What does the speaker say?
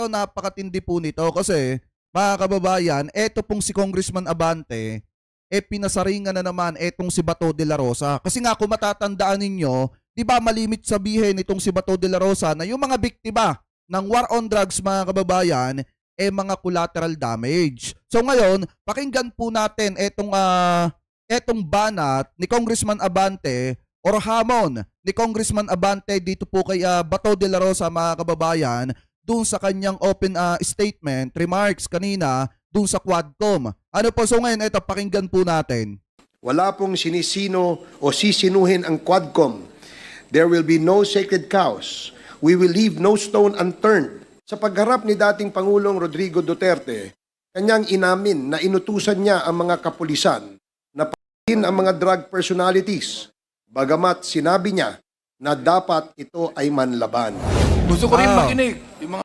ito, napakatindi po nito kasi mga kababayan, eto pong si Congressman Abante, pinasaringan na naman etong si Bato de la Rosa. Kasi nga kung matatandaan ninyo, di ba malimit sabihin itong si Bato de la Rosa na yung mga biktima ng war on drugs mga kababayan, mga collateral damage. So ngayon, pakinggan po natin etong banat ni Congressman Abante or hamon ni Congressman Abante dito po kay Bato de la Rosa mga kababayan dun sa kanyang open statement, remarks kanina dun sa Quadcom. Ano po, so ngayon, ito, pakinggan po natin. Wala pong sinisino o sisinuhin ang Quadcom. There will be no sacred cows. We will leave no stone unturned. Sa pagharap ni dating Pangulong Rodrigo Duterte, kanyang inamin na inutusan niya ang mga kapulisan na patayin ang mga drug personalities. Bagamat sinabi niya na dapat ito ay manlaban. Gusto ko rin makinig. Yung mga